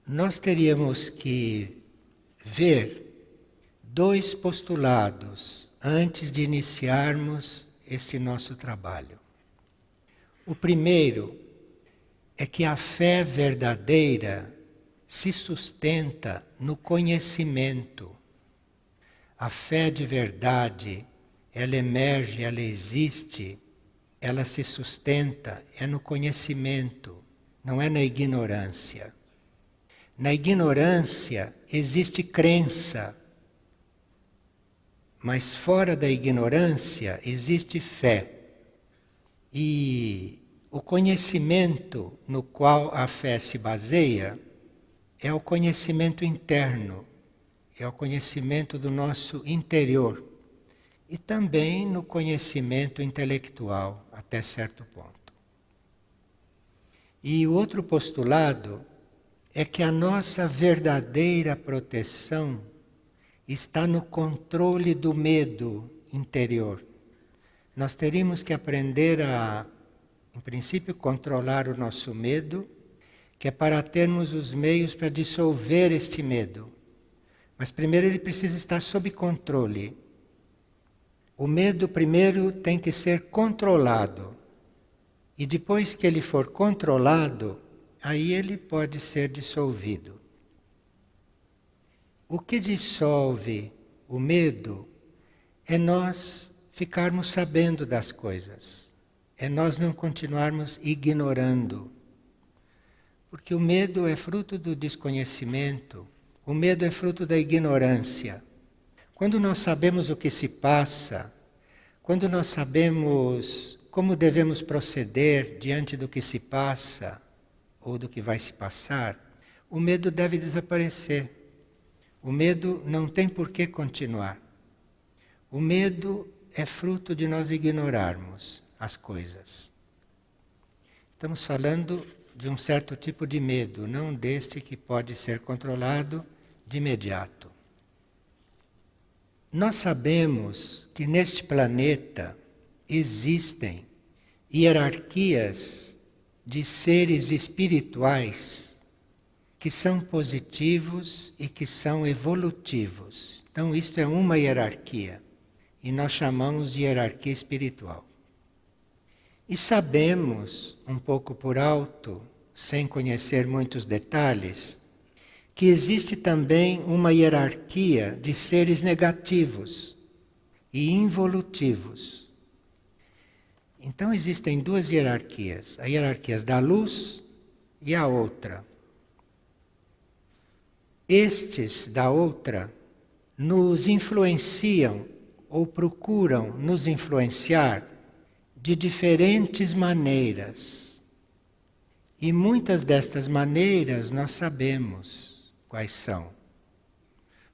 nós teríamos que ver dois postulados antes de iniciarmos este nosso trabalho. O primeiro é que a fé verdadeira se sustenta no conhecimento. A fé de verdade, ela emerge, ela existe, ela se sustenta, é no conhecimento, não é na ignorância. Na ignorância existe crença, mas fora da ignorância existe fé. E o conhecimento no qual a fé se baseia é o conhecimento interno, é o conhecimento do nosso interior e também no conhecimento intelectual, até certo ponto. E o outro postulado é que a nossa verdadeira proteção está no controle do medo interior. Nós teríamos que aprender a, em princípio, controlar o nosso medo, que é para termos os meios para dissolver este medo. Mas primeiro ele precisa estar sob controle. O medo primeiro tem que ser controlado. E depois que ele for controlado, aí ele pode ser dissolvido. O que dissolve o medo é nós ficarmos sabendo das coisas. É nós não continuarmos ignorando. Porque o medo é fruto do desconhecimento, o medo é fruto da ignorância. Quando nós sabemos o que se passa, quando nós sabemos como devemos proceder diante do que se passa ou do que vai se passar, o medo deve desaparecer. O medo não tem por que continuar. O medo é fruto de nós ignorarmos as coisas. Estamos falando de um certo tipo de medo, não deste que pode ser controlado de imediato. Nós sabemos que neste planeta existem hierarquias de seres espirituais que são positivos e que são evolutivos. Então isto é uma hierarquia e nós chamamos de hierarquia espiritual. E sabemos, um pouco por alto, sem conhecer muitos detalhes, que existe também uma hierarquia de seres negativos e involutivos. Então existem duas hierarquias, a hierarquia da luz e a outra. Estes da outra nos influenciam ou procuram nos influenciar de diferentes maneiras. E muitas destas maneiras nós sabemos quais são.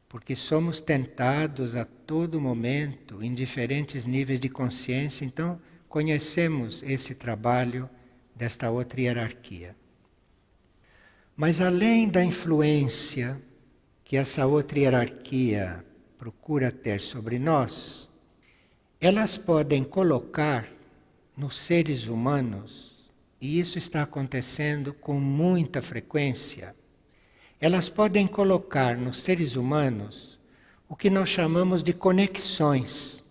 Porque somos tentados a todo momento, em diferentes níveis de consciência, então conhecemos esse trabalho desta outra hierarquia. Mas além da influência que essa outra hierarquia procura ter sobre nós, elas podem colocar nos seres humanos, e isso está acontecendo com muita frequência, elas podem colocar nos seres humanos o que nós chamamos de conexões.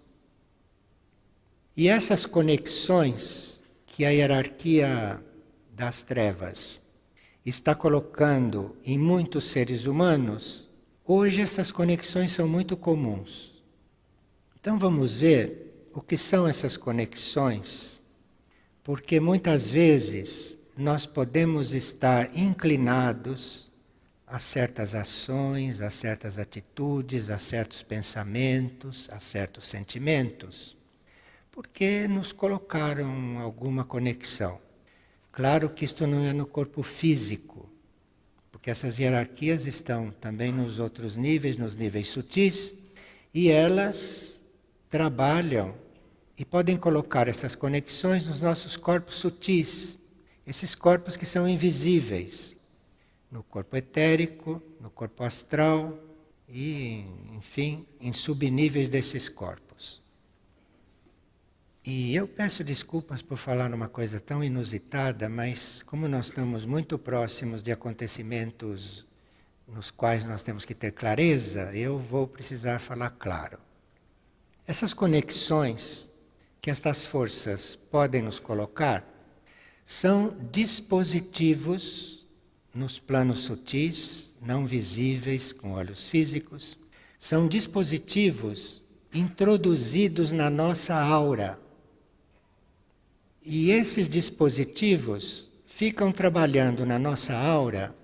E essas conexões que a hierarquia das trevas está colocando em muitos seres humanos, hoje essas conexões são muito comuns. Então vamos ver o que são essas conexões, porque muitas vezes nós podemos estar inclinados a certas ações, a certas atitudes, a certos pensamentos, a certos sentimentos, porque nos colocaram alguma conexão. Claro que isto não é no corpo físico, porque essas hierarquias estão também nos outros níveis, nos níveis sutis, e elas trabalham e podem colocar essas conexões nos nossos corpos sutis, esses corpos que são invisíveis, no corpo etérico, no corpo astral e, enfim, em subníveis desses corpos. E eu peço desculpas por falar uma coisa tão inusitada, mas como nós estamos muito próximos de acontecimentos nos quais nós temos que ter clareza, eu vou precisar falar claro. Essas conexões que estas forças podem nos colocar são dispositivos nos planos sutis, não visíveis com olhos físicos, são dispositivos introduzidos na nossa aura. E esses dispositivos ficam trabalhando na nossa aura,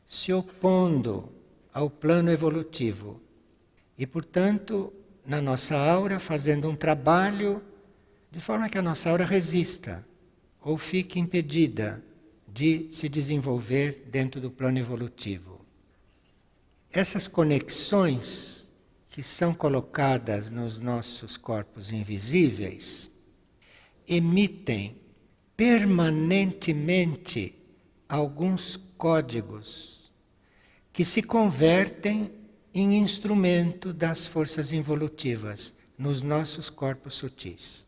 se opondo ao plano evolutivo. E, portanto, na nossa aura, fazendo um trabalho de forma que a nossa aura resista ou fique impedida de se desenvolver dentro do plano evolutivo. Essas conexões que são colocadas nos nossos corpos invisíveis emitem permanentemente alguns códigos que se convertem em instrumento das forças involutivas nos nossos corpos sutis.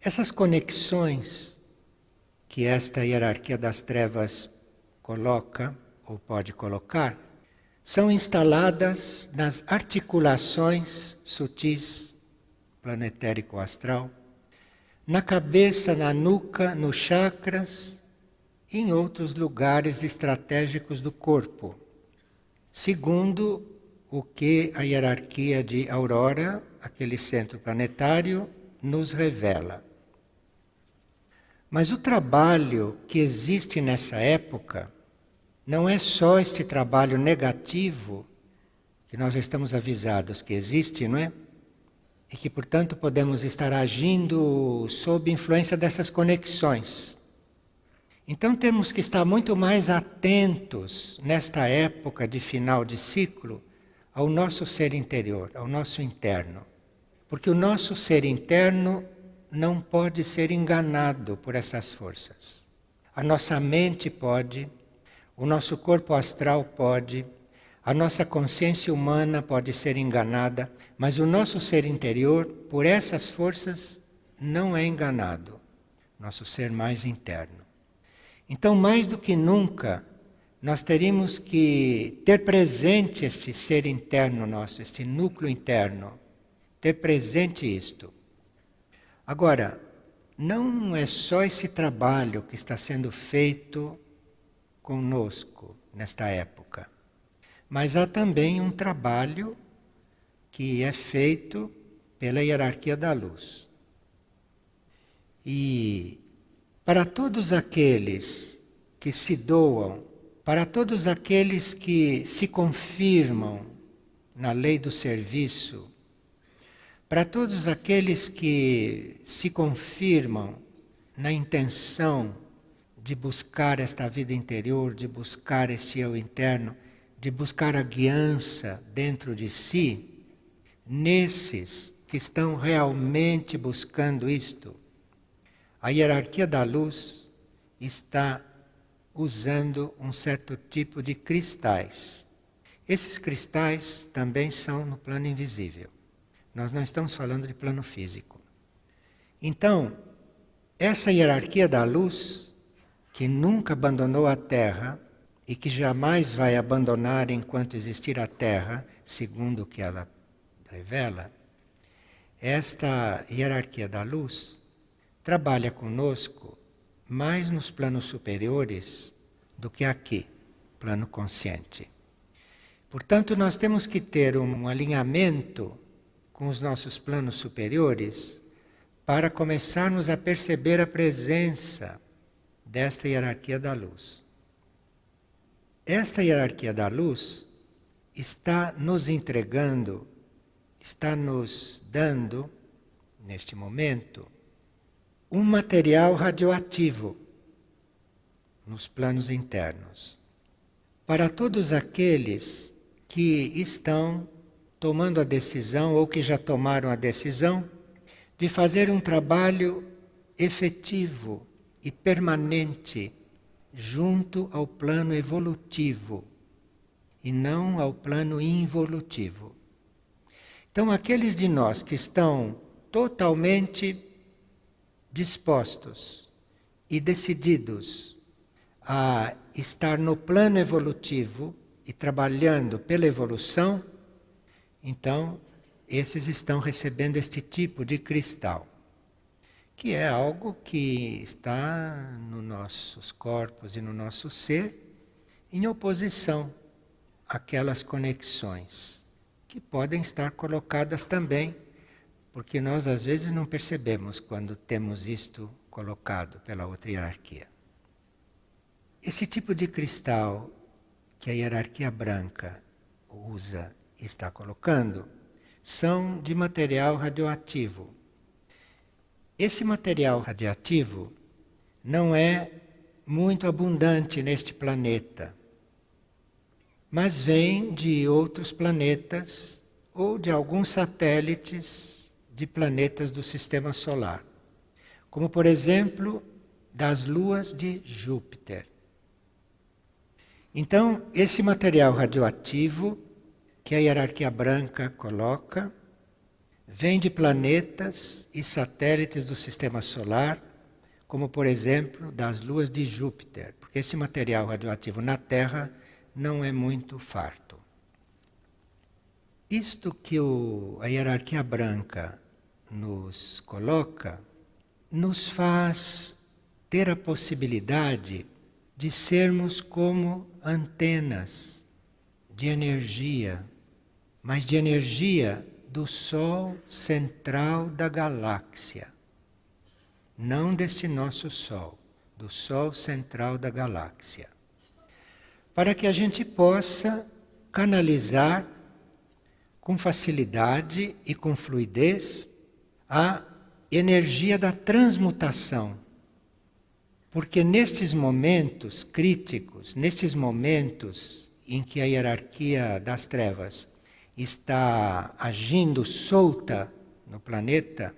Essas conexões que esta hierarquia das trevas coloca, ou pode colocar, são instaladas nas articulações sutis, plano etérico astral, na cabeça, na nuca, nos chakras e em outros lugares estratégicos do corpo, segundo o que a hierarquia de Aurora, aquele centro planetário, nos revela. Mas o trabalho que existe nessa época não é só este trabalho negativo, que nós já estamos avisados que existe, não é? E que, portanto, podemos estar agindo sob influência dessas conexões. Então temos que estar muito mais atentos, nesta época de final de ciclo, ao nosso ser interior, ao nosso interno. Porque o nosso ser interno não pode ser enganado por essas forças. A nossa mente pode, o nosso corpo astral pode, a nossa consciência humana pode ser enganada, mas o nosso ser interior, por essas forças, não é enganado. Nosso ser mais interno. Então, mais do que nunca, nós teríamos que ter presente este ser interno nosso, este núcleo interno, ter presente isto. Agora, não é só esse trabalho que está sendo feito conosco nesta época, mas há também um trabalho que é feito pela hierarquia da luz. E para todos aqueles que se doam, para todos aqueles que se confirmam na lei do serviço, para todos aqueles que se confirmam na intenção de buscar esta vida interior, de buscar este eu interno, de buscar a guiança dentro de si, nesses que estão realmente buscando isto, a hierarquia da luz está usando um certo tipo de cristais. Esses cristais também são no plano invisível. Nós não estamos falando de plano físico. Então, essa hierarquia da luz, que nunca abandonou a Terra e que jamais vai abandonar enquanto existir a Terra, segundo o que ela revela, esta hierarquia da luz trabalha conosco mais nos planos superiores do que aqui, plano consciente. Portanto, nós temos que ter um alinhamento com os nossos planos superiores para começarmos a perceber a presença desta hierarquia da luz. Esta hierarquia da luz está nos entregando, está nos dando, neste momento, um material radioativo nos planos internos. Para todos aqueles que estão tomando a decisão ou que já tomaram a decisão de fazer um trabalho efetivo e permanente junto ao plano evolutivo e não ao plano involutivo. Então, aqueles de nós que estão totalmente dispostos e decididos a estar no plano evolutivo e trabalhando pela evolução, então esses estão recebendo este tipo de cristal, que é algo que está nos nossos corpos e no nosso ser, em oposição àquelas conexões que podem estar colocadas também, porque nós às vezes não percebemos quando temos isto colocado pela outra hierarquia. Esse tipo de cristal que a hierarquia branca usa e está colocando são de material radioativo. Esse material radioativo não é muito abundante neste planeta, mas vem de outros planetas ou de alguns satélites de planetas do Sistema Solar, como por exemplo das luas de Júpiter. Então, esse material radioativo que a hierarquia branca coloca vem de planetas e satélites do Sistema Solar, como por exemplo das luas de Júpiter, porque esse material radioativo na Terra não é muito farto. Isto que a hierarquia branca nos coloca, nos faz ter a possibilidade de sermos como antenas de energia, mas de energia do Sol central da galáxia. Não deste nosso Sol, do Sol central da galáxia. Para que a gente possa canalizar com facilidade e com fluidez a energia da transmutação. Porque nestes momentos críticos, nestes momentos em que a hierarquia das trevas está agindo solta no planeta,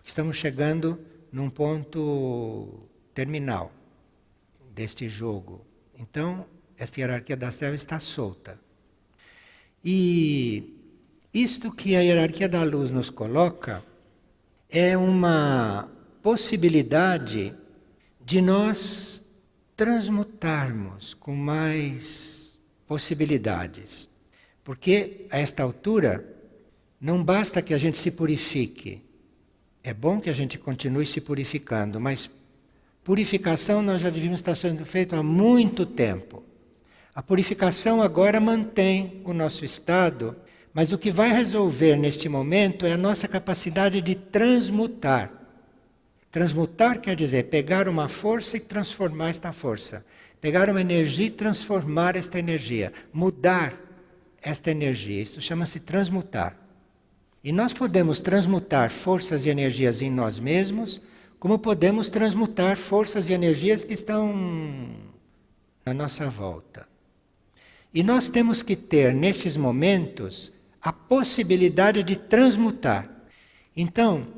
estamos chegando num ponto terminal deste jogo. Então, esta hierarquia das trevas está solta. E isto que a hierarquia da luz nos coloca é uma possibilidade de nós transmutarmos com mais possibilidades. Porque a esta altura não basta que a gente se purifique. É bom que a gente continue se purificando, mas purificação nós já devíamos estar sendo feito há muito tempo. A purificação agora mantém o nosso estado, mas o que vai resolver neste momento é a nossa capacidade de transmutar. Transmutar quer dizer pegar uma força e transformar esta força. Pegar uma energia e transformar esta energia. Mudar esta energia. Isso chama-se transmutar. E nós podemos transmutar forças e energias em nós mesmos, como podemos transmutar forças e energias que estão na nossa volta. E nós temos que ter, nesses momentos, a possibilidade de transmutar. Então,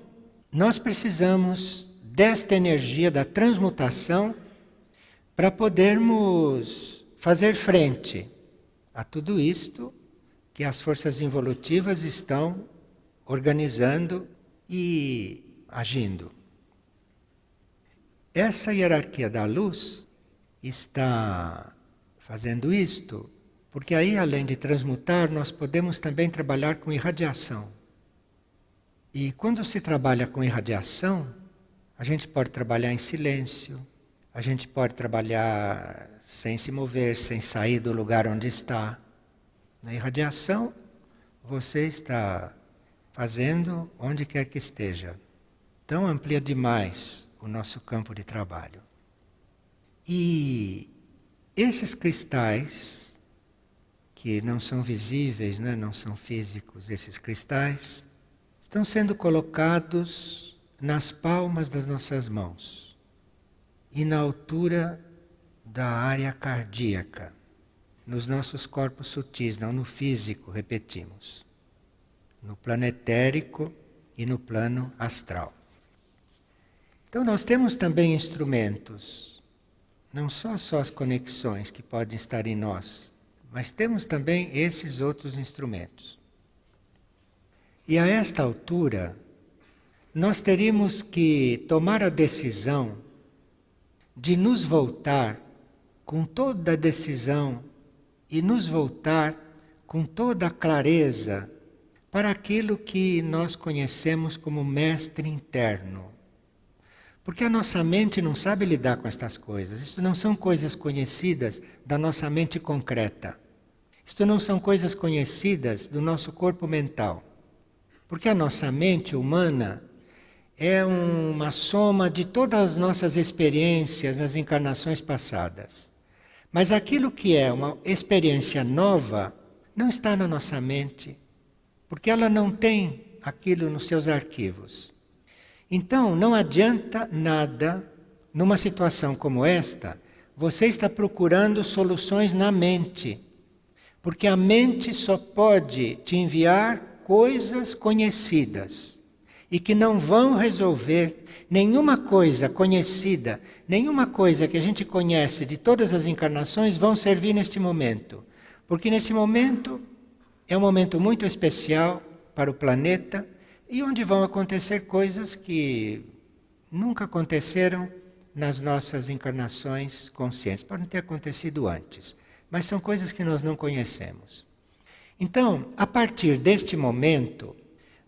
nós precisamos desta energia da transmutação para podermos fazer frente a tudo isto que as forças involutivas estão organizando e agindo. Essa hierarquia da luz está fazendo isto porque aí, além de transmutar, nós podemos também trabalhar com irradiação. E quando se trabalha com irradiação, a gente pode trabalhar em silêncio, a gente pode trabalhar sem se mover, sem sair do lugar onde está. Na irradiação, você está fazendo onde quer que esteja. Então amplia demais o nosso campo de trabalho. E esses cristais, que não são visíveis, né, não são físicos, esses cristais, estão sendo colocados nas palmas das nossas mãos e na altura da área cardíaca, nos nossos corpos sutis, não no físico, repetimos, no plano etérico e no plano astral. Então nós temos também instrumentos, não só as conexões que podem estar em nós, mas temos também esses outros instrumentos. E a esta altura, nós teríamos que tomar a decisão de nos voltar com toda a decisão e nos voltar com toda a clareza para aquilo que nós conhecemos como mestre interno. Porque a nossa mente não sabe lidar com estas coisas. Isto não são coisas conhecidas da nossa mente concreta. Isto não são coisas conhecidas do nosso corpo mental. Porque a nossa mente humana é uma soma de todas as nossas experiências nas encarnações passadas. Mas aquilo que é uma experiência nova não está na nossa mente, porque ela não tem aquilo nos seus arquivos. Então, não adianta nada, numa situação como esta, você está procurando soluções na mente, porque a mente só pode te enviar coisas conhecidas e que não vão resolver nenhuma coisa conhecida, nenhuma coisa que a gente conhece de todas as encarnações vão servir neste momento. Porque nesse momento é um momento muito especial para o planeta e onde vão acontecer coisas que nunca aconteceram nas nossas encarnações conscientes. Podem ter acontecido antes, mas são coisas que nós não conhecemos. Então, a partir deste momento,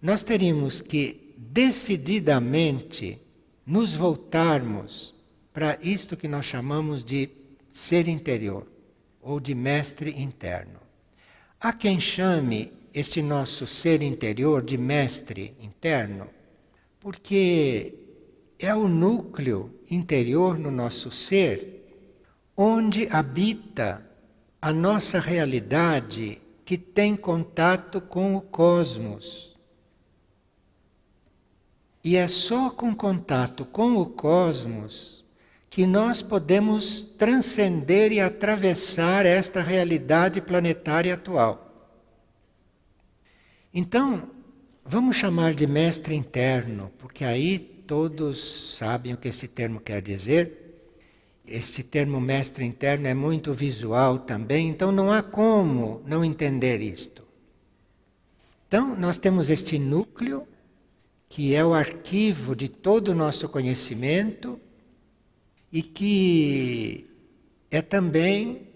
nós teríamos que decididamente nos voltarmos para isto que nós chamamos de ser interior, ou de mestre interno. Há quem chame este nosso ser interior de mestre interno, porque é o núcleo interior no nosso ser, onde habita a nossa realidade que tem contato com o cosmos. E é só com contato com o cosmos que nós podemos transcender e atravessar esta realidade planetária atual. Então, vamos chamar de mestre interno, porque aí todos sabem o que esse termo quer dizer. Este termo mestre interno é muito visual também, então não há como não entender isto. Então, nós temos este núcleo, que é o arquivo de todo o nosso conhecimento e que é também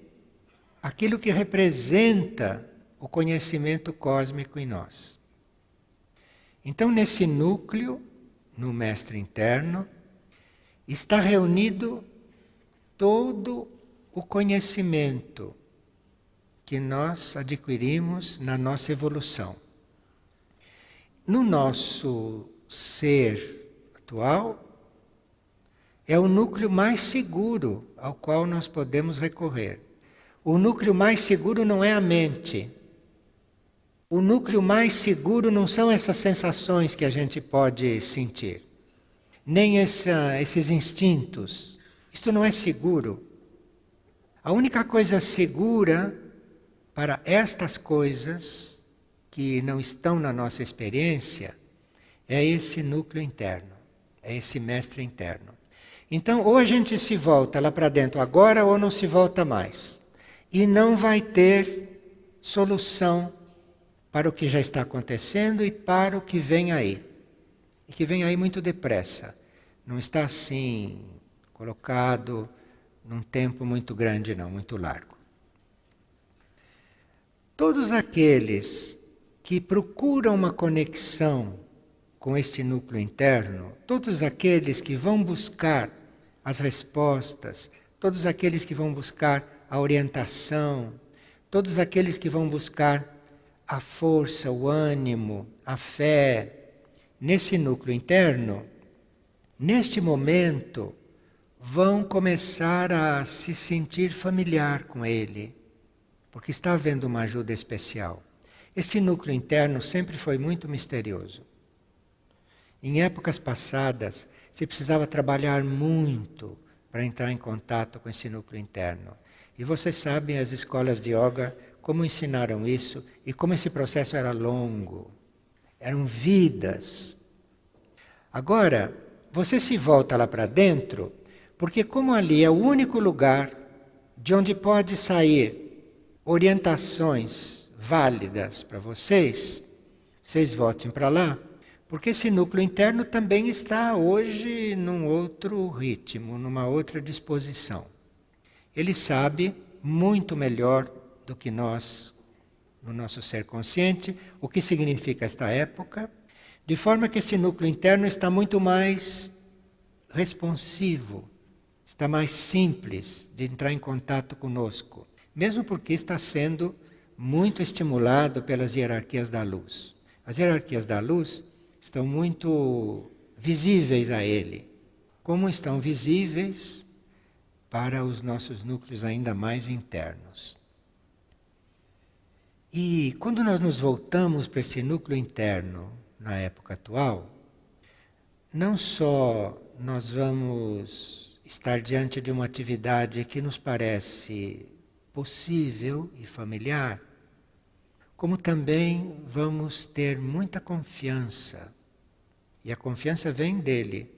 aquilo que representa o conhecimento cósmico em nós. Então, nesse núcleo, no mestre interno, está reunido todo o conhecimento que nós adquirimos na nossa evolução. No nosso ser atual, é o núcleo mais seguro ao qual nós podemos recorrer. O núcleo mais seguro não é a mente. O núcleo mais seguro não são essas sensações que a gente pode sentir, nem esses instintos. Isto não é seguro. A única coisa segura para estas coisas que não estão na nossa experiência é esse núcleo interno, é esse mestre interno. Então, ou a gente se volta lá para dentro agora ou não se volta mais. E não vai ter solução para o que já está acontecendo e para o que vem aí. E que vem aí muito depressa. Não está assim colocado num tempo muito grande não, muito largo. Todos aqueles que procuram uma conexão com este núcleo interno, todos aqueles que vão buscar as respostas, todos aqueles que vão buscar a orientação, todos aqueles que vão buscar a força, o ânimo, a fé, nesse núcleo interno, neste momento, vão começar a se sentir familiar com ele, porque está havendo uma ajuda especial. Este núcleo interno sempre foi muito misterioso. Em épocas passadas, se precisava trabalhar muito para entrar em contato com esse núcleo interno. E vocês sabem, as escolas de yoga, como ensinaram isso e como esse processo era longo. Eram vidas. Agora, você se volta lá para dentro, porque como ali é o único lugar de onde pode sair orientações válidas para vocês voltem para lá, porque esse núcleo interno também está hoje num outro ritmo, numa outra disposição. Ele sabe muito melhor do que nós, no nosso ser consciente, o que significa esta época, de forma que esse núcleo interno está muito mais responsivo, está mais simples de entrar em contato conosco, mesmo porque está sendo muito estimulado pelas hierarquias da luz. As hierarquias da luz estão muito visíveis a ele, como estão visíveis para os nossos núcleos ainda mais internos. E quando nós nos voltamos para esse núcleo interno, na época atual, não só nós vamos estar diante de uma atividade que nos parece possível e familiar, como também vamos ter muita confiança. E a confiança vem dele,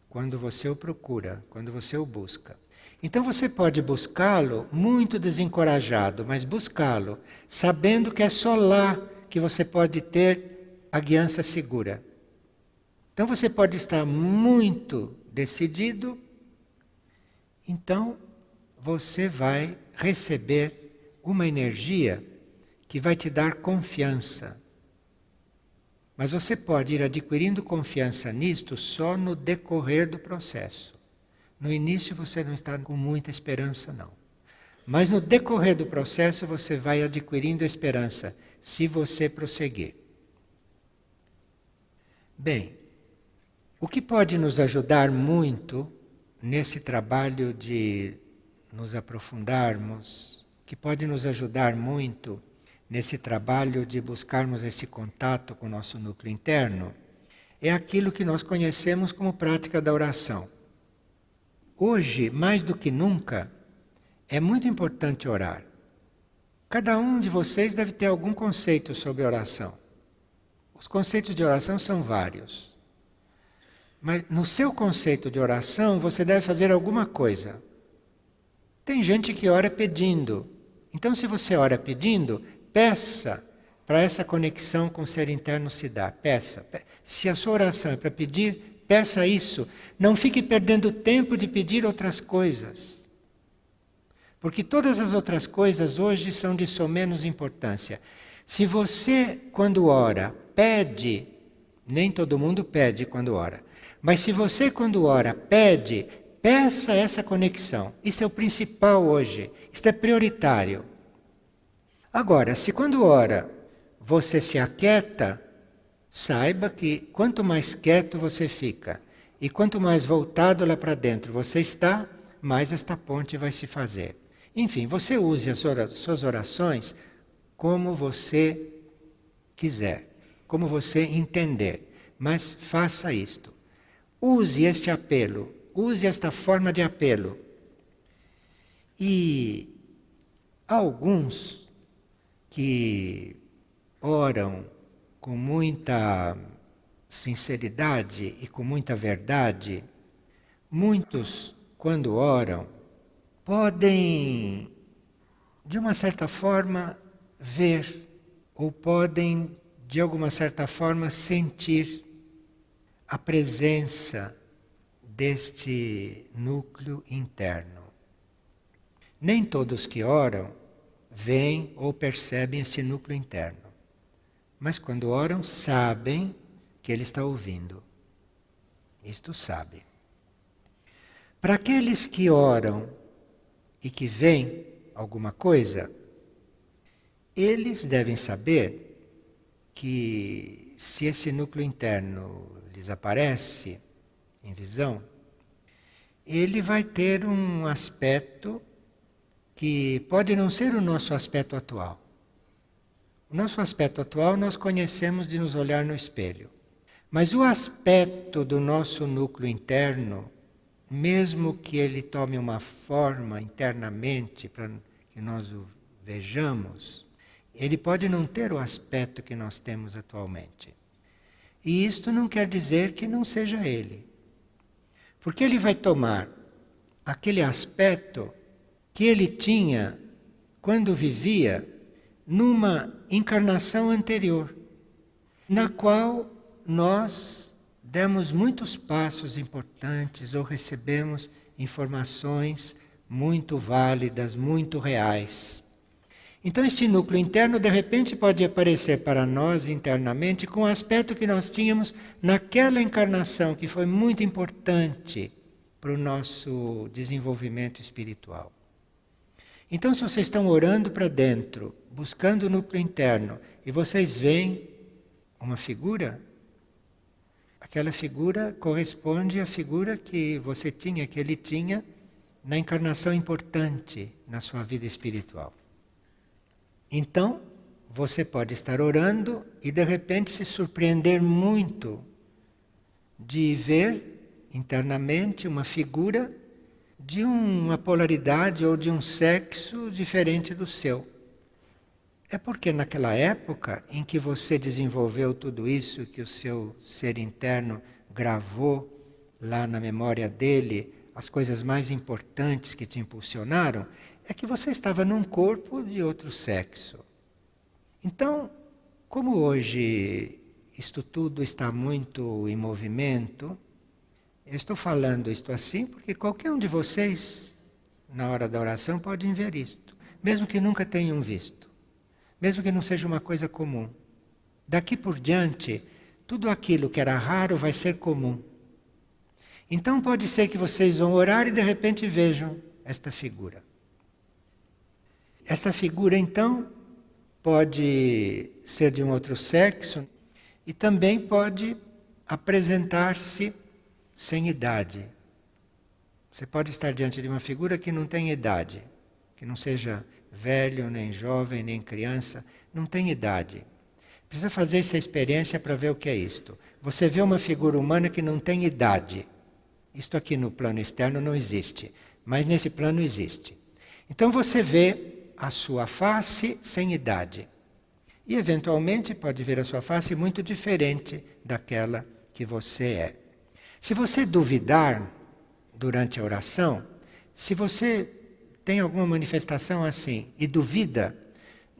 quando você o procura, quando você o busca. Então você pode buscá-lo muito desencorajado, mas buscá-lo sabendo que é só lá que você pode ter a guiança segura. Então você pode estar muito decidido, então você vai receber uma energia que vai te dar confiança. Mas você pode ir adquirindo confiança nisto só no decorrer do processo. No início você não está com muita esperança, não. Mas no decorrer do processo você vai adquirindo esperança, se você prosseguir. Bem, o que pode nos ajudar muito nesse trabalho de nos aprofundarmos, que pode nos ajudar muito nesse trabalho de buscarmos esse contato com o nosso núcleo interno, é aquilo que nós conhecemos como prática da oração. Hoje, mais do que nunca, é muito importante orar. Cada um de vocês deve ter algum conceito sobre oração. Os conceitos de oração são vários. Mas no seu conceito de oração, você deve fazer alguma coisa. Tem gente que ora pedindo. Então, se você ora pedindo, peça para essa conexão com o ser interno se dar. Peça. Se a sua oração é para pedir, peça isso. Não fique perdendo tempo de pedir outras coisas. Porque todas as outras coisas hoje são de menos importância. Se você, quando ora, pede, nem todo mundo pede quando ora, mas se você, quando ora, pede, peça essa conexão. Isso é o principal hoje, isto é prioritário. Agora, se quando ora você se aquieta, saiba que quanto mais quieto você fica e quanto mais voltado lá para dentro você está, mais esta ponte vai se fazer. Enfim, você use as suas orações como você quiser, como você entender, mas faça isto. Use este apelo, use esta forma de apelo. E alguns que oram com muita sinceridade e com muita verdade, muitos, quando oram, podem, de uma certa forma, ver, ou podem, de alguma certa forma, sentir a presença deste núcleo interno. Nem todos que oram veem ou percebem esse núcleo interno. Mas quando oram, sabem que ele está ouvindo. Isto sabe. Para aqueles que oram e que veem alguma coisa, eles devem saber que se esse núcleo interno lhes aparece em visão, ele vai ter um aspecto que pode não ser o nosso aspecto atual. O nosso aspecto atual nós conhecemos de nos olhar no espelho. Mas o aspecto do nosso núcleo interno, mesmo que ele tome uma forma internamente para que nós o vejamos, ele pode não ter o aspecto que nós temos atualmente. E isto não quer dizer que não seja ele. Porque ele vai tomar aquele aspecto que ele tinha quando vivia numa encarnação anterior, na qual nós demos muitos passos importantes ou recebemos informações muito válidas, muito reais. Então este núcleo interno de repente pode aparecer para nós internamente com o aspecto que nós tínhamos naquela encarnação que foi muito importante para o nosso desenvolvimento espiritual. Então se vocês estão orando para dentro, buscando o núcleo interno, e vocês veem uma figura, aquela figura corresponde à figura que você tinha, que ele tinha na encarnação importante na sua vida espiritual. Então, você pode estar orando e de repente se surpreender muito de ver internamente uma figura de uma polaridade ou de um sexo diferente do seu. É porque naquela época em que você desenvolveu tudo isso, que o seu ser interno gravou lá na memória dele as coisas mais importantes que te impulsionaram, é que você estava num corpo de outro sexo. Então, como hoje isto tudo está muito em movimento, eu estou falando isto assim porque qualquer um de vocês, na hora da oração, pode ver isto, mesmo que nunca tenham visto, mesmo que não seja uma coisa comum. Daqui por diante, tudo aquilo que era raro vai ser comum. Então pode ser que vocês vão orar e de repente vejam esta figura. Esta figura, então, pode ser de um outro sexo e também pode apresentar-se sem idade. Você pode estar diante de uma figura que não tem idade, que não seja velho, nem jovem, nem criança, não tem idade. Precisa fazer essa experiência para ver o que é isto. Você vê uma figura humana que não tem idade. Isto aqui no plano externo não existe, mas nesse plano existe. Então você vê a sua face sem idade. E eventualmente pode ver a sua face muito diferente daquela que você é. Se você duvidar durante a oração, se você tem alguma manifestação assim e duvida,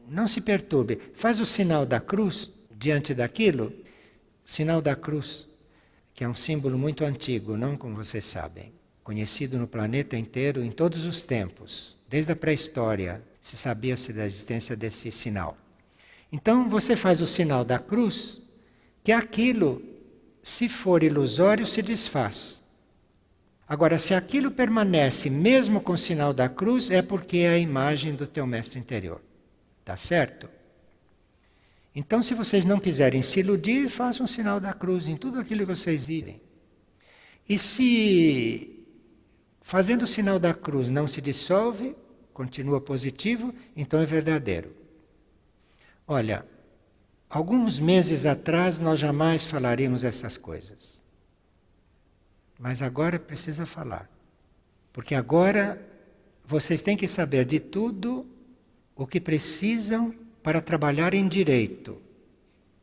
não se perturbe. Faz o sinal da cruz diante daquilo, sinal da cruz, que é um símbolo muito antigo, não como vocês sabem, conhecido no planeta inteiro em todos os tempos, desde a pré-história. Se sabia-se da existência desse sinal. Então você faz o sinal da cruz, que aquilo, se for ilusório, se desfaz. Agora, se aquilo permanece mesmo com o sinal da cruz, é porque é a imagem do teu mestre interior. Tá certo? Então, se vocês não quiserem se iludir, façam o sinal da cruz em tudo aquilo que vocês virem. E se fazendo o sinal da cruz não se dissolve, continua positivo, então é verdadeiro. Olha, alguns meses atrás nós jamais falaríamos essas coisas. Mas agora precisa falar. Porque agora vocês têm que saber de tudo o que precisam para trabalhar em direito.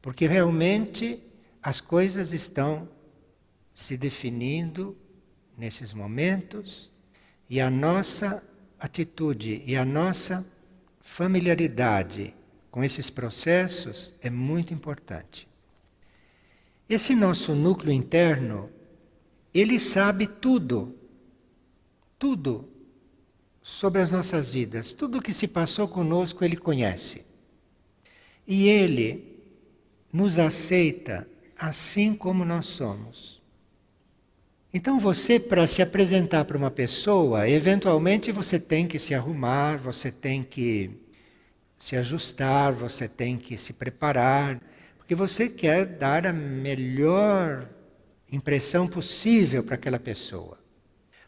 Porque realmente as coisas estão se definindo nesses momentos e a nossa atitude e a nossa familiaridade com esses processos é muito importante. Esse nosso núcleo interno, ele sabe tudo sobre as nossas vidas, tudo o que se passou conosco ele conhece. E ele nos aceita assim como nós somos. Então você, para se apresentar para uma pessoa, eventualmente você tem que se arrumar, você tem que se ajustar, você tem que se preparar, porque você quer dar a melhor impressão possível para aquela pessoa.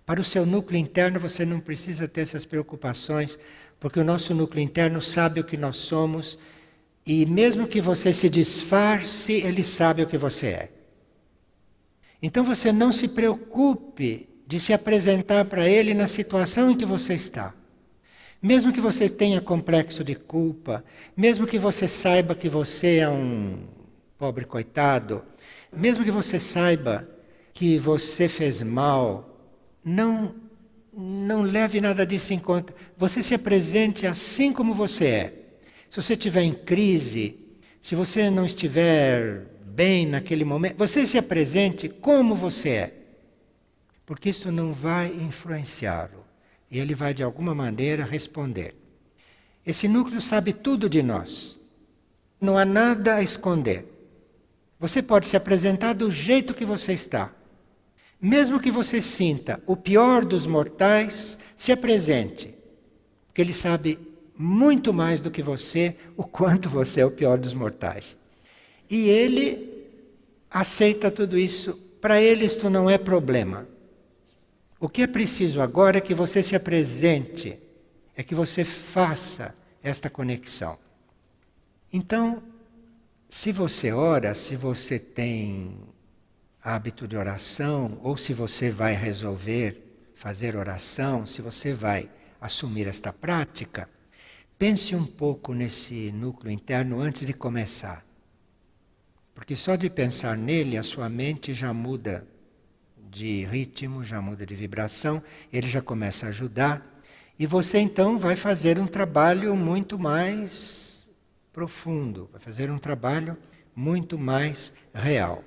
Para o seu núcleo interno você não precisa ter essas preocupações, porque o nosso núcleo interno sabe o que nós somos e mesmo que você se disfarce, ele sabe o que você é. Então você não se preocupe de se apresentar para ele na situação em que você está. Mesmo que você tenha complexo de culpa, mesmo que você saiba que você é um pobre coitado, mesmo que você saiba que você fez mal, não leve nada disso em conta. Você se apresente assim como você é. Se você estiver em crise, se você não estiver bem naquele momento, você se apresente como você é. Porque isso não vai influenciá-lo. e ele vai de alguma maneira responder. Esse núcleo sabe tudo de nós. Não há nada a esconder. Você pode se apresentar do jeito que você está. Mesmo que você sinta o pior dos mortais, se apresente. Porque ele sabe muito mais do que você o quanto você é o pior dos mortais. E ele aceita tudo isso. Para ele isto não é problema. O que é preciso agora é que você se apresente, é que você faça esta conexão. Então, se você ora, se você tem hábito de oração, ou se você vai resolver fazer oração, se você vai assumir esta prática, pense um pouco nesse núcleo interno antes de começar. Porque só de pensar nele, a sua mente já muda de ritmo, já muda de vibração, ele já começa a ajudar, e você então vai fazer um trabalho muito mais profundo, vai fazer um trabalho muito mais real.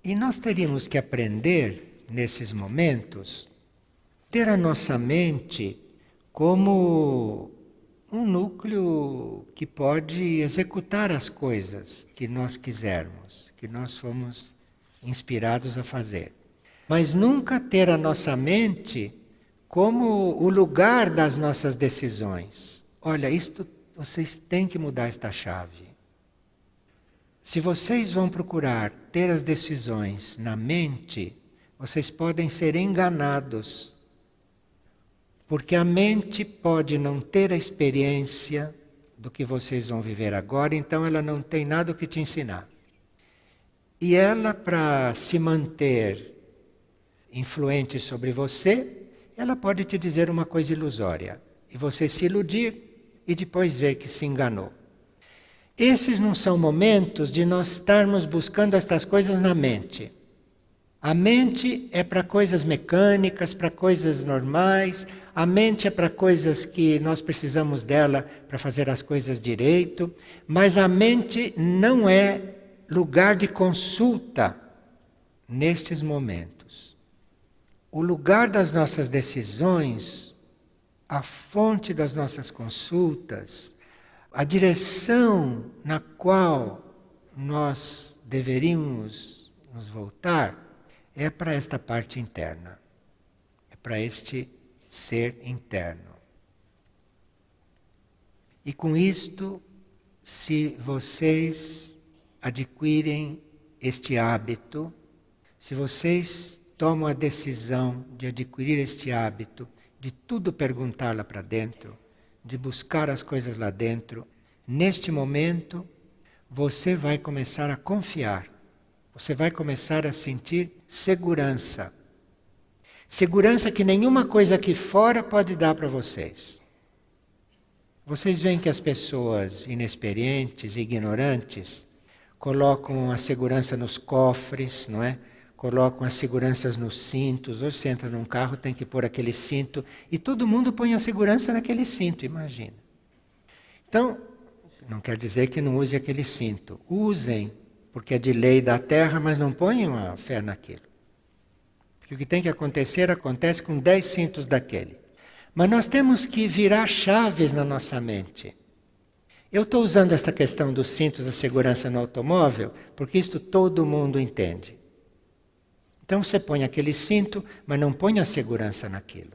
E nós teríamos que aprender, nesses momentos, ter a nossa mente como um núcleo que pode executar as coisas que nós quisermos, que nós fomos inspirados a fazer. Mas nunca ter a nossa mente como o lugar das nossas decisões. Olha, isto, vocês têm que mudar esta chave. Se vocês vão procurar ter as decisões na mente, vocês podem ser enganados. Porque a mente pode não ter a experiência do que vocês vão viver agora, então ela não tem nada o que te ensinar. E ela, para se manter influente sobre você, ela pode te dizer uma coisa ilusória. E você se iludir e depois ver que se enganou. Esses não são momentos de nós estarmos buscando estas coisas na mente. A mente é para coisas mecânicas, para coisas normais. A mente é para coisas que nós precisamos dela para fazer as coisas direito. Mas a mente não é lugar de consulta nestes momentos. O lugar das nossas decisões, a fonte das nossas consultas, a direção na qual nós deveríamos nos voltar é para esta parte interna, é para este ser interno. E com isto, se vocês adquirem este hábito, se vocês tomam a decisão de adquirir este hábito, de tudo perguntar lá para dentro, de buscar as coisas lá dentro, neste momento você vai começar a confiar, você vai começar a sentir segurança. Segurança que nenhuma coisa aqui fora pode dar para vocês. Vocês veem que as pessoas inexperientes e ignorantes colocam a segurança nos cofres, não é? Colocam as seguranças nos cintos. Hoje você entra num carro, tem que pôr aquele cinto. E todo mundo põe a segurança naquele cinto, imagina. Então, não quer dizer que não use aquele cinto. Usem, porque é de lei da terra, mas não ponham a fé naquilo. Porque o que tem que acontecer, acontece com 10 cintos daquele. Mas nós temos que virar chaves na nossa mente. Eu estou usando esta questão dos cintos da segurança no automóvel, porque isto todo mundo entende. Então você põe aquele cinto, mas não põe a segurança naquilo.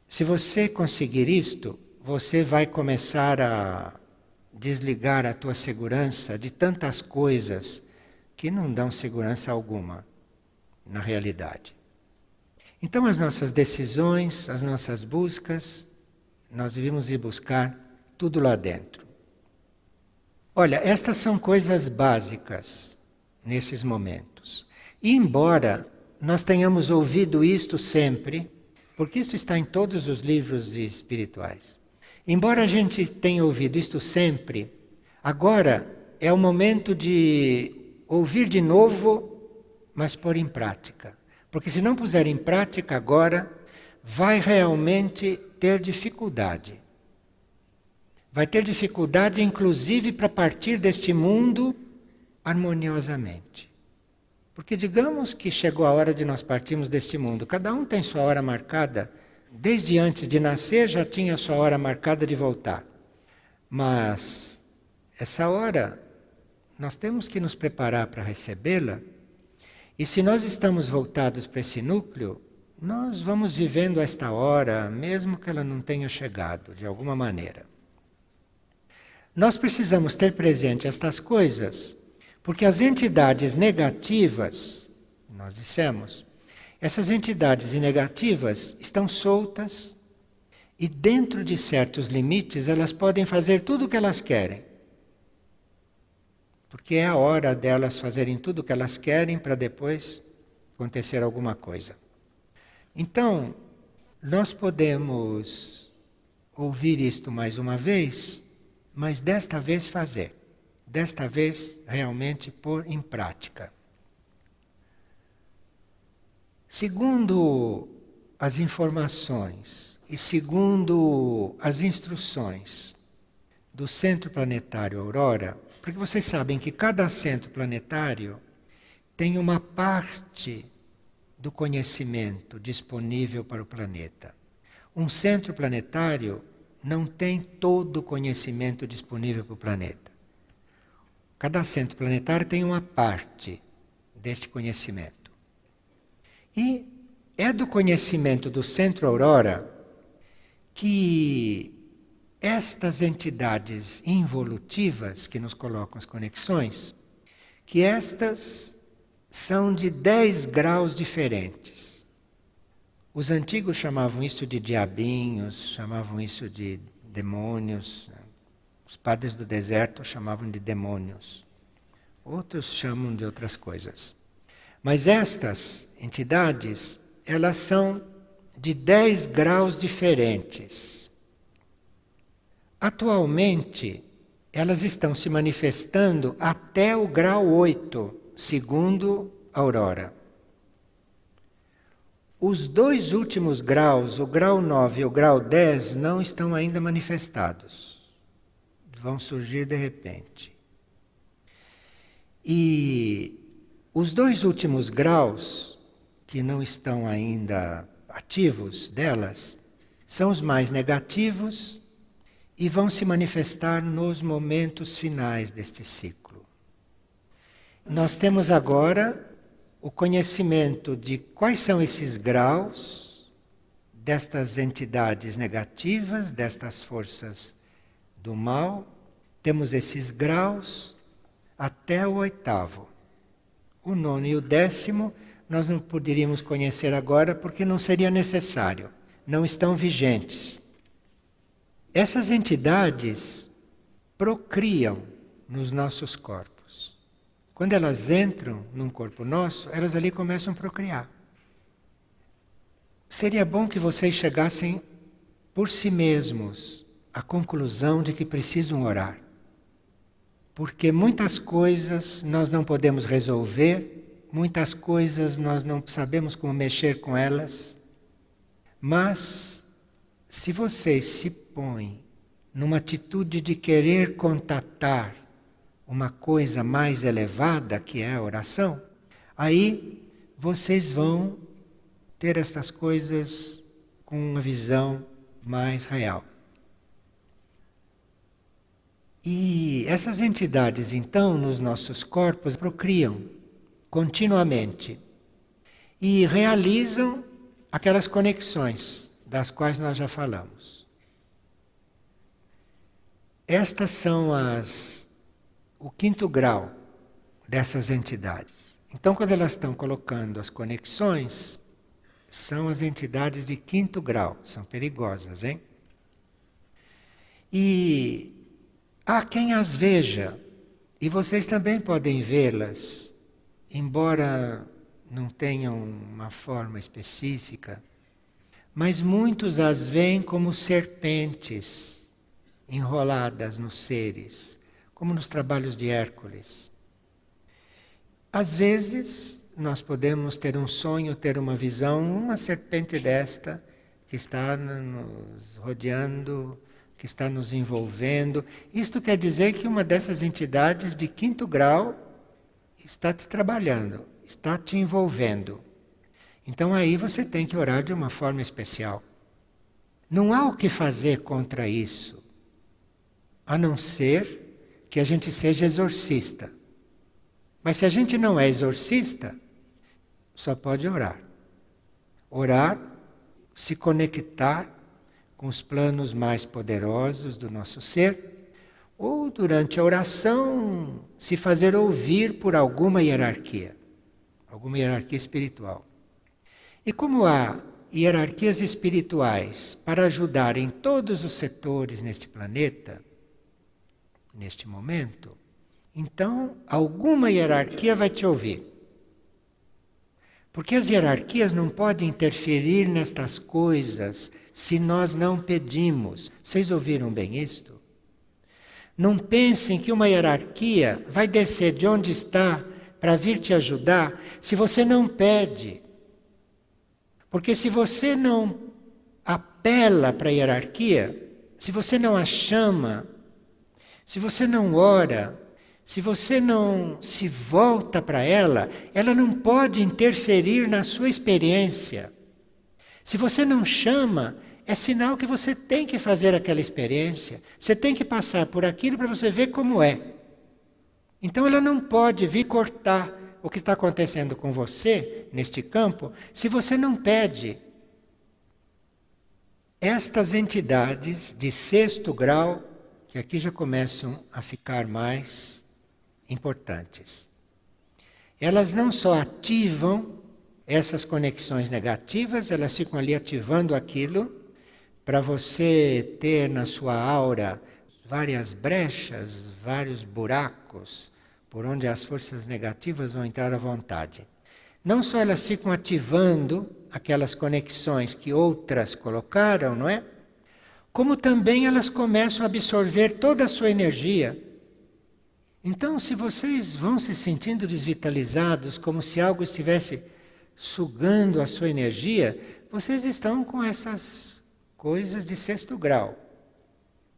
Se você conseguir isto, você vai começar a desligar a tua segurança de tantas coisas que não dão segurança alguma na realidade. Então as nossas decisões, as nossas buscas, nós devemos ir buscar tudo lá dentro. Olha, estas são coisas básicas nesses momentos. E embora nós tenhamos ouvido isto sempre, porque isto está em todos os livros espirituais, embora a gente tenha ouvido isto sempre, agora é o momento de ouvir de novo, mas pôr em prática. Porque se não puser em prática agora, vai realmente ter dificuldade. Vai ter dificuldade, inclusive, para partir deste mundo harmoniosamente. Porque digamos que chegou a hora de nós partirmos deste mundo. Cada um tem sua hora marcada. Desde antes de nascer já tinha sua hora marcada de voltar. Mas essa hora nós temos que nos preparar para recebê-la. E se nós estamos voltados para esse núcleo, nós vamos vivendo esta hora, mesmo que ela não tenha chegado, de alguma maneira. Nós precisamos ter presente estas coisas, porque as entidades negativas, nós dissemos, essas entidades negativas estão soltas e dentro de certos limites elas podem fazer tudo o que elas querem. Porque é a hora delas fazerem tudo o que elas querem para depois acontecer alguma coisa. Então, nós podemos ouvir isto mais uma vez, mas desta vez fazer. Desta vez realmente pôr em prática. Segundo as informações e segundo as instruções do Centro Planetário Aurora, porque vocês sabem que cada centro planetário tem uma parte do conhecimento disponível para o planeta. Um centro planetário não tem todo o conhecimento disponível para o planeta. Cada centro planetário tem uma parte deste conhecimento. E é do conhecimento do Centro Aurora que estas entidades involutivas que nos colocam as conexões, que estas são de 10 graus diferentes. Os antigos chamavam isso de diabinhos, chamavam isso de demônios. Os padres do deserto chamavam de demônios. Outros chamam de outras coisas. Mas estas entidades, elas são de 10 graus diferentes. Atualmente, elas estão se manifestando até o grau 8, segundo a Aurora. Os 2 últimos graus, o grau 9 e o grau 10, não estão ainda manifestados. Vão surgir de repente. E os 2 últimos graus, que não estão ainda ativos delas, são os mais negativos e vão se manifestar nos momentos finais deste ciclo. Nós temos agora o conhecimento de quais são esses graus destas entidades negativas, destas forças do mal. Temos esses graus até o 8º. O 9º e o 10º nós não poderíamos conhecer agora porque não seria necessário, não estão vigentes. Essas entidades procriam nos nossos corpos. Quando elas entram num corpo nosso, elas ali começam a procriar. Seria bom que vocês chegassem por si mesmos à conclusão de que precisam orar. Porque muitas coisas nós não podemos resolver, muitas coisas nós não sabemos como mexer com elas, mas se vocês se põem numa atitude de querer contatar uma coisa mais elevada, que é a oração, aí vocês vão ter estas coisas com uma visão mais real. E essas entidades, então, nos nossos corpos, procriam continuamente e realizam aquelas conexões das quais nós já falamos. Estas são o 5º grau dessas entidades. Então, quando elas estão colocando as conexões, são as entidades de 5º grau, são perigosas, hein? E há quem as veja, e vocês também podem vê-las, embora não tenham uma forma específica, mas muitos as veem como serpentes enroladas nos seres, como nos trabalhos de Hércules. Às vezes, nós podemos ter um sonho, ter uma visão, uma serpente desta que está nos rodeando, que está nos envolvendo. Isto quer dizer que uma dessas entidades de 5º grau está te trabalhando. está te envolvendo. Então aí você tem que orar de uma forma especial. Não há o que fazer contra isso, a não ser que a gente seja exorcista. Mas se a gente não é exorcista, só pode orar. Orar, se conectar com os planos mais poderosos do nosso ser, ou durante a oração se fazer ouvir por alguma hierarquia espiritual. E como há hierarquias espirituais para ajudar em todos os setores neste planeta, neste momento, então alguma hierarquia vai te ouvir. Porque as hierarquias não podem interferir nestas coisas se nós não pedimos. Vocês ouviram bem isto? Não pensem que uma hierarquia vai descer de onde está para vir te ajudar se você não pede. Porque se você não apela para a hierarquia, se você não a chama, se você não ora, se você não se volta para ela, ela não pode interferir na sua experiência. Se você não chama, é sinal que você tem que fazer aquela experiência. Você tem que passar por aquilo para você ver como é. Então ela não pode vir cortar o que está acontecendo com você, neste campo, se você não pede. Estas entidades de 6º grau, que aqui já começam a ficar mais importantes. Elas não só ativam essas conexões negativas, elas ficam ali ativando aquilo para você ter na sua aura várias brechas, vários buracos, por onde as forças negativas vão entrar à vontade. Não só elas ficam ativando aquelas conexões que outras colocaram, não é? Como também elas começam a absorver toda a sua energia. Então, se vocês vão se sentindo desvitalizados, como se algo estivesse sugando a sua energia, vocês estão com essas coisas de 6º grau,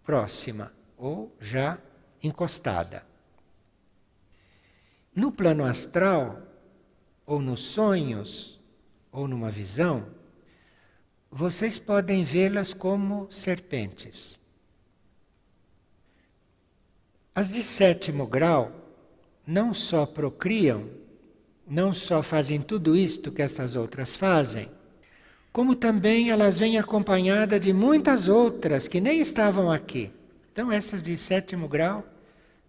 próxima ou já encostada. No plano astral, ou nos sonhos, ou numa visão, vocês podem vê-las como serpentes. As de 7º grau não só procriam, não só fazem tudo isto que estas outras fazem, como também elas vêm acompanhadas de muitas outras que nem estavam aqui. Então essas de 7º grau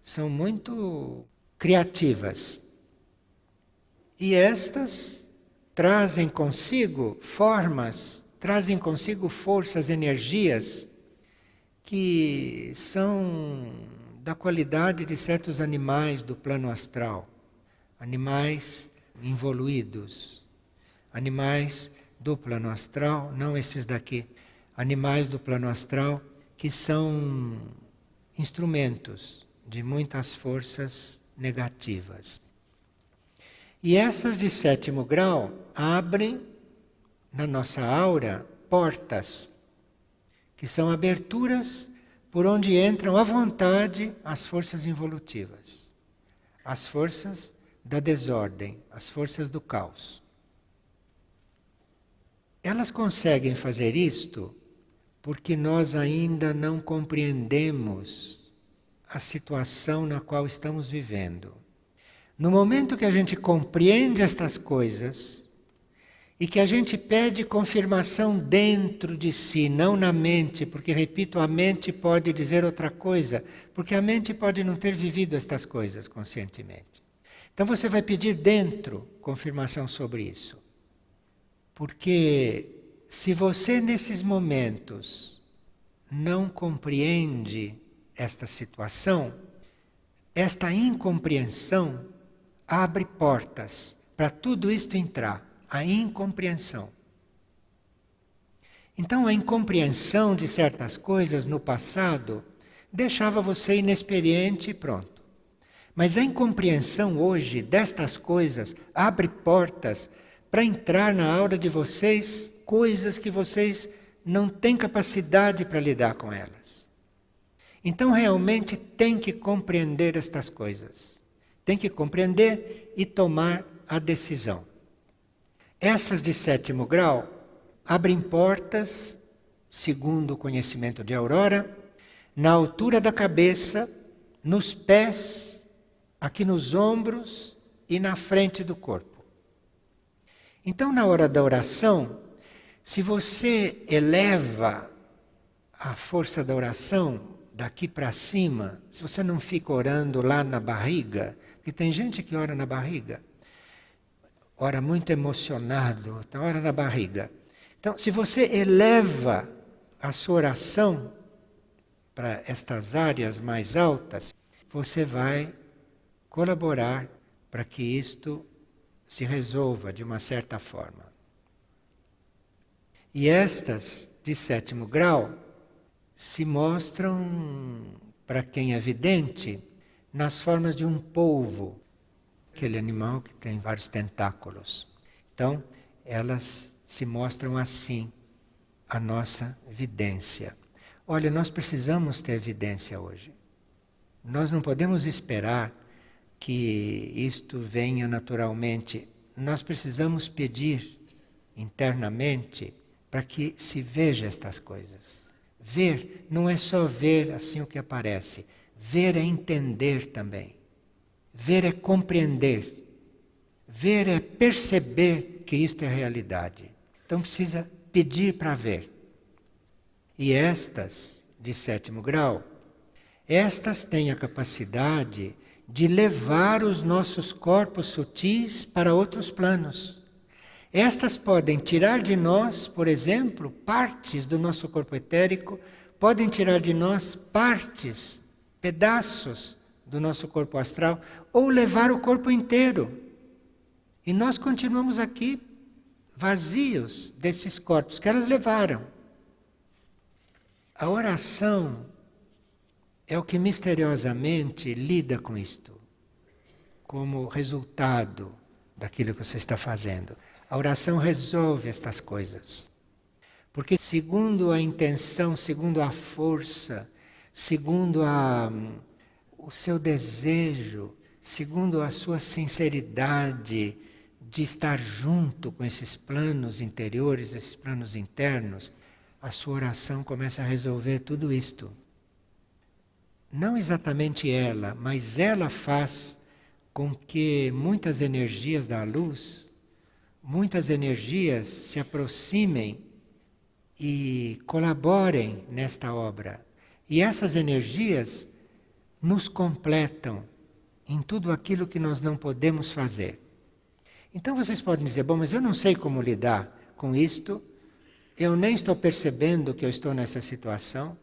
são muito criativas. E estas trazem consigo formas, trazem consigo forças, energias que são da qualidade de certos animais do plano astral, animais evoluídos, animais do plano astral, não esses daqui, animais do plano astral que são instrumentos de muitas forças negativas. E essas de 7º grau abrem na nossa aura portas, que são aberturas por onde entram à vontade as forças involutivas, as forças da desordem, as forças do caos. Elas conseguem fazer isto porque nós ainda não compreendemos a situação na qual estamos vivendo. No momento que a gente compreende estas coisas e que a gente pede confirmação dentro de si, não na mente, porque, repito, a mente pode dizer outra coisa, porque a mente pode não ter vivido estas coisas conscientemente. Então você vai pedir dentro confirmação sobre isso. Porque se você nesses momentos não compreende esta situação, esta incompreensão abre portas para tudo isto entrar, a incompreensão. Então a incompreensão de certas coisas no passado deixava você inexperiente e pronto. Mas a incompreensão hoje destas coisas abre portas para entrar na aura de vocês coisas que vocês não têm capacidade para lidar com elas. Então realmente tem que compreender estas coisas. Tem que compreender e tomar a decisão. Essas de 7º grau abrem portas, segundo o conhecimento de Aurora, na altura da cabeça, nos pés, aqui nos ombros e na frente do corpo. Então, na hora da oração, se você eleva a força da oração daqui para cima, se você não fica orando lá na barriga, porque tem gente que ora na barriga, ora muito emocionado, então ora na barriga. Então, se você eleva a sua oração para estas áreas mais altas, você vai colaborar para que isto se resolva de uma certa forma. E estas de 7º grau se mostram, para quem é vidente, nas formas de um polvo, aquele animal que tem vários tentáculos. Então, elas se mostram assim, a nossa vidência. Olha, nós precisamos ter vidência hoje. Nós não podemos esperar que isto venha naturalmente. Nós precisamos pedir internamente para que se veja estas coisas. Ver não é só ver assim o que aparece. Ver é entender também. Ver é compreender. Ver é perceber que isto é realidade. Então precisa pedir para ver. E estas, de 7º grau, estas têm a capacidade de levar os nossos corpos sutis para outros planos. Estas podem tirar de nós, por exemplo, partes do nosso corpo etérico, podem tirar de nós partes, pedaços do nosso corpo astral, ou levar o corpo inteiro. E nós continuamos aqui vazios desses corpos que elas levaram. A oração é o que misteriosamente lida com isto, como resultado daquilo que você está fazendo. A oração resolve estas coisas. Porque segundo a intenção, segundo a força, segundo o seu desejo, segundo a sua sinceridade de estar junto com esses planos interiores, esses planos internos, a sua oração começa a resolver tudo isto. Não exatamente ela, mas ela faz com que muitas energias da luz, muitas energias se aproximem e colaborem nesta obra. E essas energias nos completam em tudo aquilo que nós não podemos fazer. Então vocês podem dizer, bom, mas eu não sei como lidar com isto, eu nem estou percebendo que eu estou nessa situação.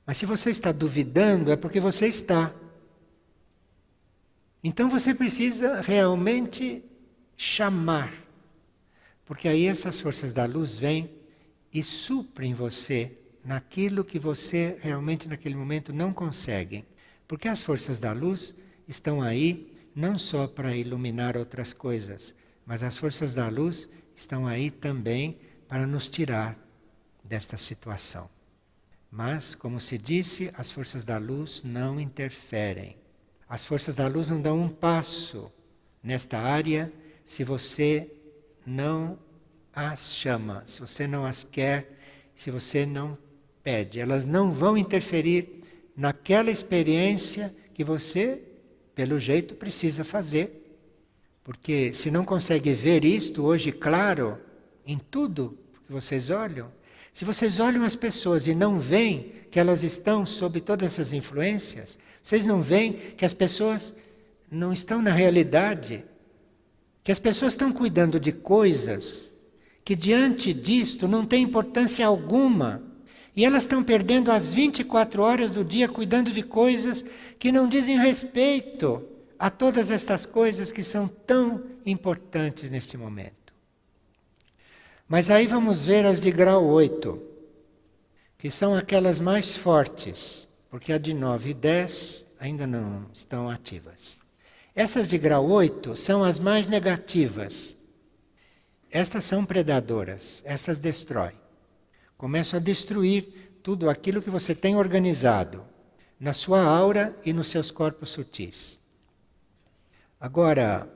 Mas se você está duvidando, é porque você está. Então você precisa realmente chamar. Porque aí essas forças da luz vêm e suprem você naquilo que você realmente naquele momento não consegue. Porque as forças da luz estão aí não só para iluminar outras coisas, mas as forças da luz estão aí também para nos tirar desta situação. Mas, como se disse, as forças da luz não interferem. As forças da luz não dão um passo nesta área se você não as chama, se você não as quer, se você não pede. Elas não vão interferir naquela experiência que você, pelo jeito, precisa fazer. Porque se não consegue ver isto hoje claro, em tudo que vocês olham, se vocês olham as pessoas e não veem que elas estão sob todas essas influências, vocês não veem que as pessoas não estão na realidade, que as pessoas estão cuidando de coisas que diante disto não tem importância alguma. E elas estão perdendo as 24 horas do dia cuidando de coisas que não dizem respeito a todas estas coisas que são tão importantes neste momento. Mas aí vamos ver as de grau 8, que são aquelas mais fortes, porque a de 9 e 10 ainda não estão ativas. Essas de grau 8 são as mais negativas. Estas são predadoras, essas destroem. Começam a destruir tudo aquilo que você tem organizado na sua aura e nos seus corpos sutis. Agora,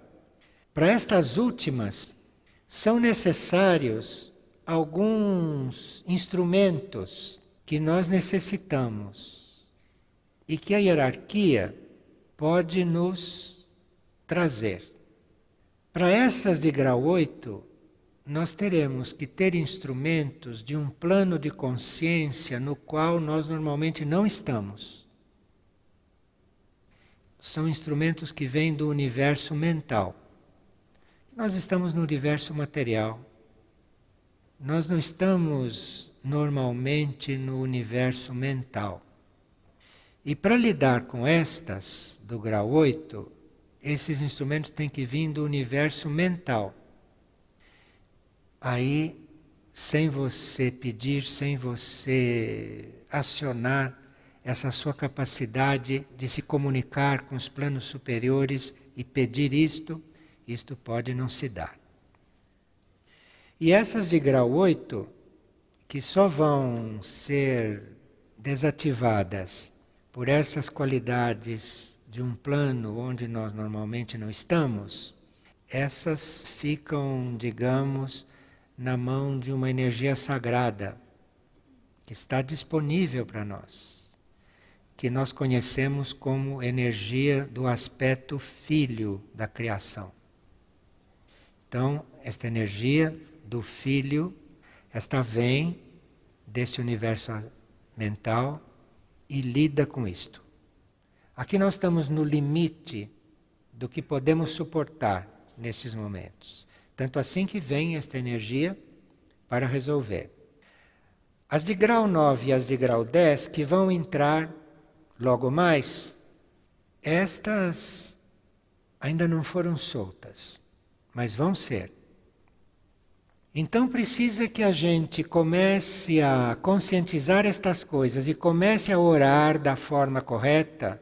Para estas últimas, são necessários alguns instrumentos que nós necessitamos e que a hierarquia pode nos trazer. Para essas de grau 8, nós teremos que ter instrumentos de um plano de consciência no qual nós normalmente não estamos. São instrumentos que vêm do universo mental. Nós estamos no universo material. Nós não estamos normalmente no universo mental. E para lidar com estas, do grau 8, esses instrumentos têm que vir do universo mental. Aí, sem você pedir, sem você acionar essa sua capacidade de se comunicar com os planos superiores e pedir isto pode não se dar. E essas de grau 8, que só vão ser desativadas por essas qualidades de um plano onde nós normalmente não estamos, essas ficam, digamos, na mão de uma energia sagrada que está disponível para nós, que nós conhecemos como energia do aspecto filho da criação. Então, esta energia do filho, esta vem desse universo mental e lida com isto. Aqui nós estamos no limite do que podemos suportar nesses momentos. Tanto assim que vem esta energia para resolver. As de grau 9 e as de grau 10, que vão entrar logo mais, estas ainda não foram soltas, mas vão ser. Então precisa que a gente comece a conscientizar estas coisas e comece a orar da forma correta.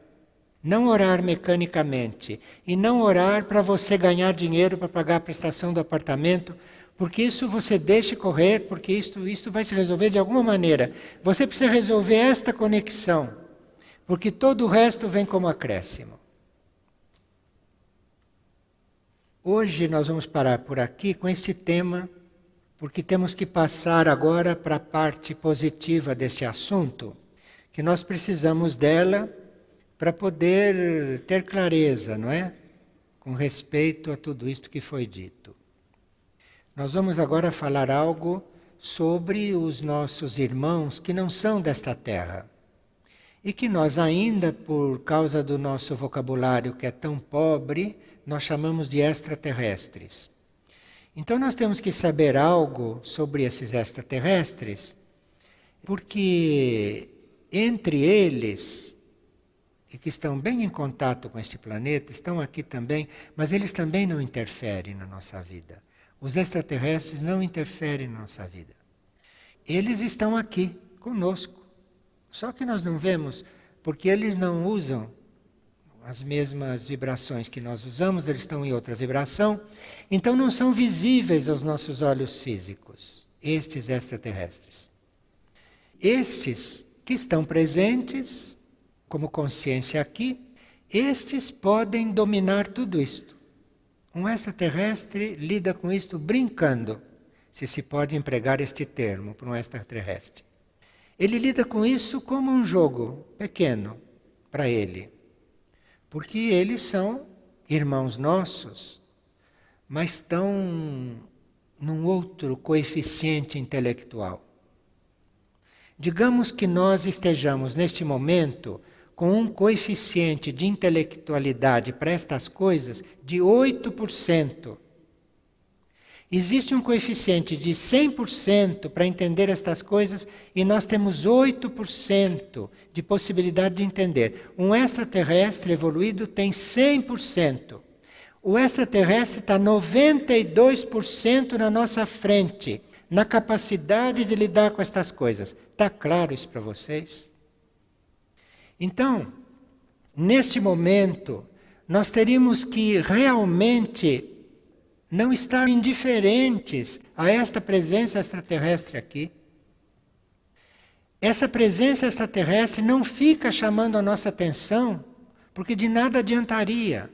Não orar mecanicamente e não orar para você ganhar dinheiro para pagar a prestação do apartamento, porque isso você deixe correr, porque isto vai se resolver de alguma maneira. Você precisa resolver esta conexão, porque todo o resto vem como acréscimo. Hoje nós vamos parar por aqui com este tema, porque temos que passar agora para a parte positiva desse assunto, que nós precisamos dela para poder ter clareza, não é? Com respeito a tudo isto que foi dito. Nós vamos agora falar algo sobre os nossos irmãos que não são desta terra. E que nós ainda, por causa do nosso vocabulário que é tão pobre, nós chamamos de extraterrestres. Então nós temos que saber algo sobre esses extraterrestres, porque entre eles, e que estão bem em contato com este planeta, estão aqui também, mas eles também não interferem na nossa vida. Os extraterrestres não interferem na nossa vida. Eles estão aqui conosco, só que nós não vemos, porque eles não usam as mesmas vibrações que nós usamos, eles estão em outra vibração, então não são visíveis aos nossos olhos físicos, estes extraterrestres. Estes que estão presentes como consciência aqui, estes podem dominar tudo isto. Um extraterrestre lida com isto brincando, se pode empregar este termo para um extraterrestre. Ele lida com isso como um jogo pequeno para ele, porque eles são irmãos nossos, mas estão num outro coeficiente intelectual. Digamos que nós estejamos neste momento com um coeficiente de intelectualidade para estas coisas de 8%. Existe um coeficiente de 100% para entender estas coisas e nós temos 8% de possibilidade de entender. Um extraterrestre evoluído tem 100%. O extraterrestre está 92% na nossa frente, na capacidade de lidar com estas coisas. Está claro isso para vocês? Então, neste momento, nós teríamos que realmente não estar indiferentes a esta presença extraterrestre aqui. Essa presença extraterrestre não fica chamando a nossa atenção, porque de nada adiantaria.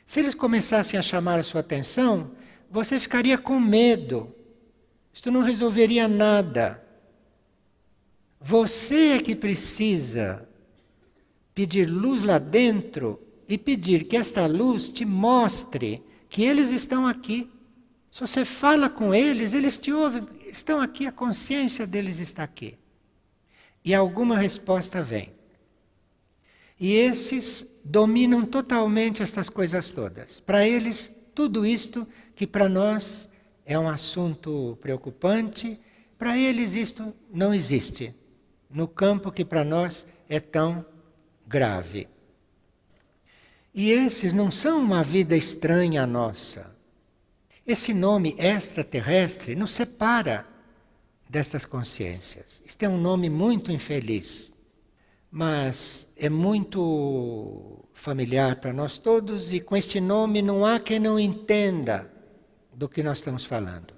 Se eles começassem a chamar a sua atenção, você ficaria com medo. Isto não resolveria nada. Você é que precisa pedir luz lá dentro e pedir que esta luz te mostre que eles estão aqui. Se você fala com eles, eles te ouvem, estão aqui, a consciência deles está aqui. E alguma resposta vem. E esses dominam totalmente estas coisas todas. Para eles, tudo isto que para nós é um assunto preocupante, para eles isto não existe, no campo que para nós é tão grave. E esses não são uma vida estranha à nossa. Esse nome extraterrestre nos separa destas consciências. Isto é um nome muito infeliz, mas é muito familiar para nós todos, e com este nome não há quem não entenda do que nós estamos falando.